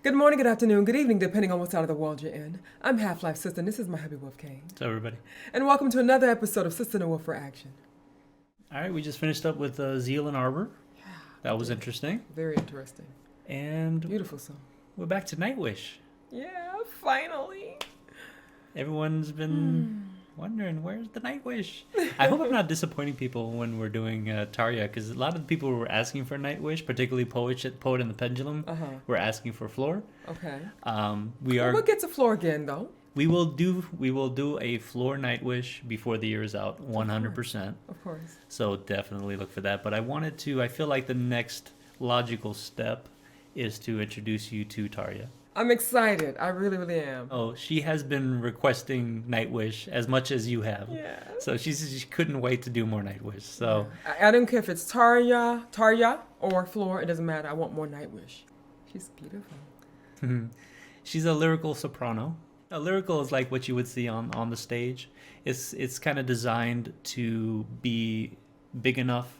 Good morning, good afternoon, good evening, depending on what side of the world you're in. I'm HalfLifeSistah, and this is my hubby Wolf Kane. What's up, everybody? And welcome to another episode of Sister and Wolf for Action. All right, we just finished up with Zeal and Arbor. Yeah. That was interesting. Very interesting. And Beautiful song. we're back to Nightwish. Yeah, finally. Everyone's been wondering, where's the Nightwish? I hope I'm not disappointing people when we're doing Tarja, because a lot of the people who were asking for Nightwish, particularly Poet and the Pendulum, were asking for Floor. Okay. We'll get to Floor again, though. We will do a Floor Nightwish before the year is out, 100%. Of course. So definitely look for that. But I feel like the next logical step is to introduce you to Tarja. I'm excited. I really, really am. Oh, she has been requesting Nightwish as much as you have. Yeah. So she couldn't wait to do more Nightwish. So I don't care if it's Tarja or Floor. It doesn't matter. I want more Nightwish. She's beautiful. She's a lyrical soprano. A lyrical is like what you would see on the stage. It's kind of designed to be big enough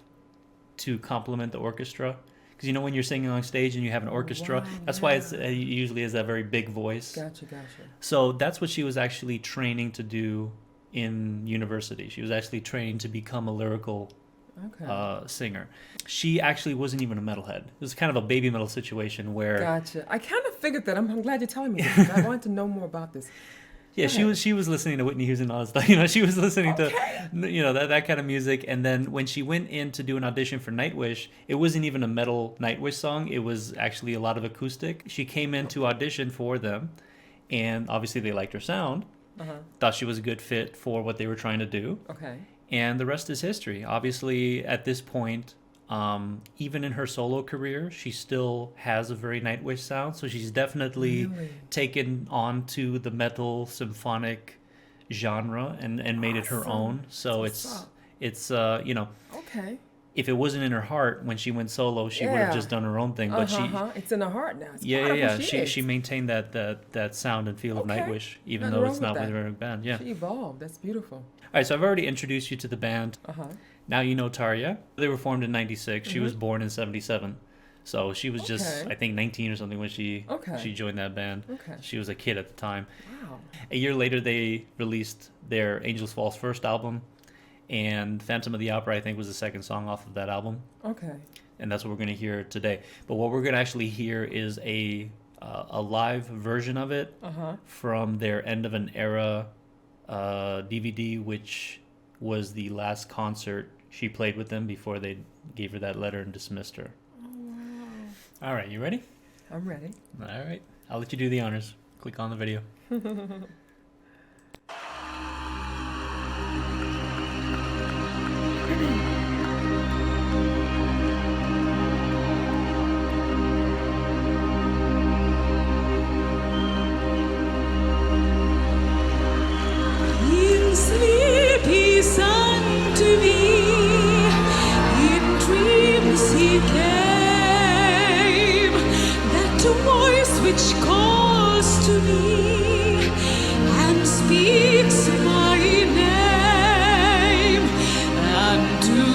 to complement the orchestra. Because you know when you're singing on stage and you have an orchestra, that's why it usually is that very big voice. Gotcha. So that's what she was actually training to do in university. She was actually training to become a lyrical singer. She actually wasn't even a metalhead. It was kind of a baby metal situation where... Gotcha. I kind of figured that. I'm glad you're telling me this. I wanted to know more about this. Yeah, she was listening to Whitney Houston and all that stuff. You know, she was listening to, that kind of music. And then when she went in to do an audition for Nightwish, it wasn't even a metal Nightwish song. It was actually a lot of acoustic. She came in to audition for them, and obviously they liked her sound. Thought she was a good fit for what they were trying to do. Okay. And the rest is history. Obviously, at this point, even in her solo career, she still has a very Nightwish sound. So she's definitely taken on to the metal symphonic genre and made it her own. So it's Okay. If it wasn't in her heart when she went solo, she would have just done her own thing. But it's in her heart now. It's She maintained that sound and feel of Nightwish, even though it's not with her band. Yeah. She evolved. That's beautiful. All right, so I've already introduced you to the band. Now you know Tarja. They were formed in 96. She was born in 77. So she was just, I think, 19 or something when she joined that band. Okay. She was a kid at the time. Wow. A year later, they released their Angels Fall's first album. And Phantom of the Opera, I think, was the second song off of that album. Okay. And that's what we're going to hear today. But what we're going to actually hear is a live version of it from their End of an Era DVD, which was the last concert she played with them before they gave her that letter and dismissed her. Oh, wow. All right, you ready? I'm ready. All right. I'll let you do the honors. Click on the video. Which calls to me and speaks my name, and to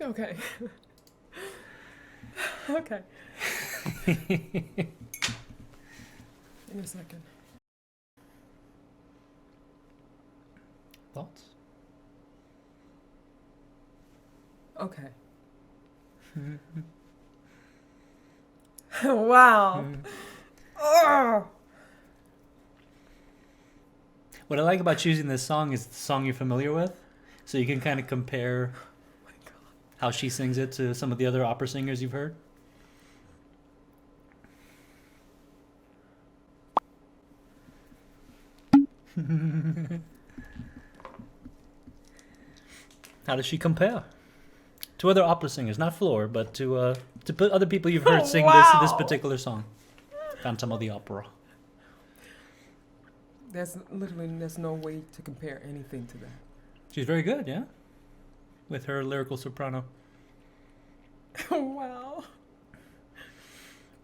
Okay. Okay. In a second. Thoughts? Okay. Wow. Oh. What I like about choosing this song is the song you're familiar with, so you can kind of compare how she sings it to some of the other opera singers you've heard. How does she compare to other opera singers? Not Floor, but to other people you've heard sing this particular song, Phantom of the Opera. There's no way to compare anything to that. She's very good, yeah, with her lyrical soprano. Wow.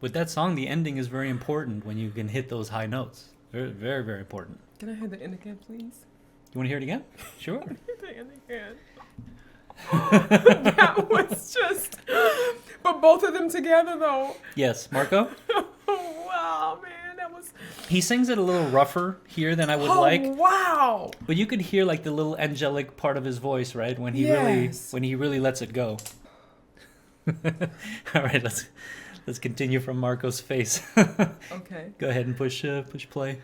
With that song, the ending is very important when you can hit those high notes. Very, very, very important. Can I hear the end again, please? You want to hear it again? Sure. The end again. That was just... But both of them together, though. Yes, Marco? Wow, man, that was... He sings it a little rougher here than I would like. Wow. But you could hear like the little angelic part of his voice, right? When he really lets it go. All right, let's continue from Marco's face. Okay. Go ahead and push play.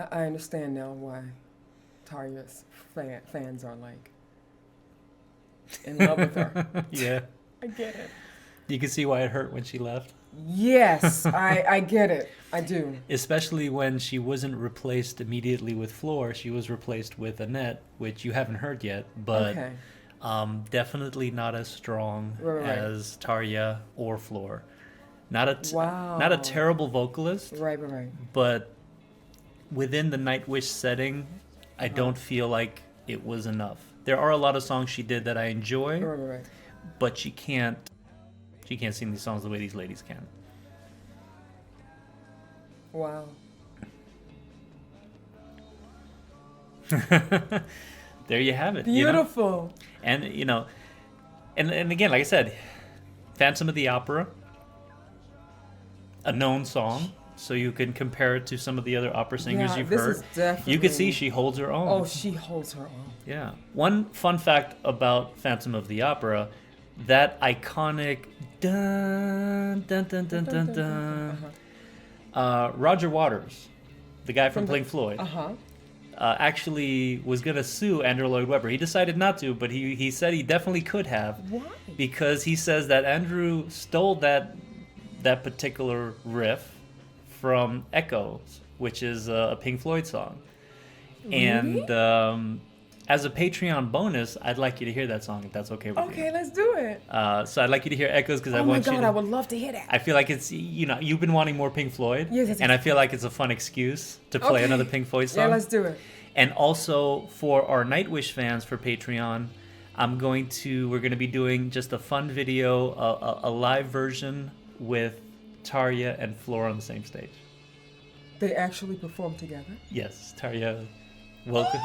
I understand now why Tarja's fans are like in love with her. Yeah. I get it. You can see why it hurt when she left. Yes, I get it. I do. Especially when she wasn't replaced immediately with Floor. She was replaced with Annette, which you haven't heard yet, but definitely not as strong as Tarja or Floor. Not a terrible vocalist. Right. But within the Nightwish setting, I don't feel like it was enough. There are a lot of songs she did that I enjoy, but she can't sing these songs the way these ladies can. Wow. There you have it. Beautiful. And and again, like I said, Phantom of the Opera, a known song, so you can compare it to some of the other opera singers you've heard. You can see she holds her own. Oh, she holds her own. Yeah. One fun fact about Phantom of the Opera, that iconic dun dun dun dun dun dun. Roger Waters, the guy from Pink Floyd, actually was gonna sue Andrew Lloyd Webber. He decided not to, but he said he definitely could have. Why? Because he says that Andrew stole that particular riff from Echoes, which is a Pink Floyd song. Really? And as a Patreon bonus, I'd like you to hear that song if that's okay with you. Okay, let's do it. So I'd like you to hear Echoes because I Oh my want you God, to. I would love to hear that. I feel like it's, you've been wanting more Pink Floyd. Yes. And I feel like it's a fun excuse to play another Pink Floyd song. Yeah, let's do it. And also for our Nightwish fans for Patreon, we're going to be doing just a fun video, a live version with Tarja and Flora on the same stage. They actually perform together? Yes, Tarja, welcome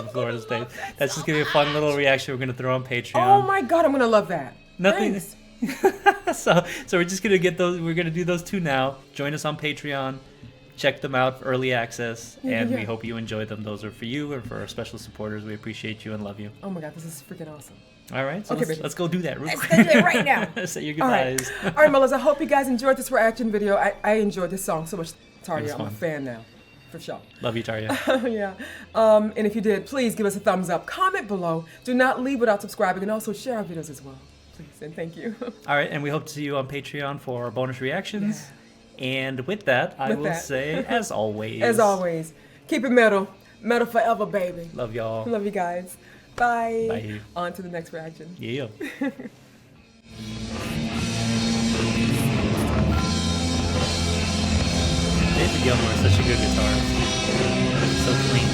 Flora to the stage. That's just going to be a fun little reaction we're going to throw on Patreon. Oh my God, I'm going to love that. Nothing. Thanks. So we're just going to get those, we're going to do those two now. Join us on Patreon. Check them out for early access, and we hope you enjoy them. Those are for you and for our special supporters. We appreciate you and love you. Oh my God, this is freaking awesome. All right, so let's go do that real quick. Let's do it right now. Say your goodbyes. All right, Mellas, I hope you guys enjoyed this reaction video. I enjoyed this song so much. It was Tarja, I'm fun. a fan now, for sure. Love you, Tarja. Yeah. And if you did, please give us a thumbs up. Comment below. Do not leave without subscribing, and also share our videos as well. Please, and thank you. All right, and we hope to see you on Patreon for our bonus reactions. Yeah. And with that, I will say, as always. As always, keep it metal. Metal forever, baby. Love y'all. Love you guys. Bye. Bye. On to the next reaction. Yeah. David Gilmour is such a good guitarist. So clean.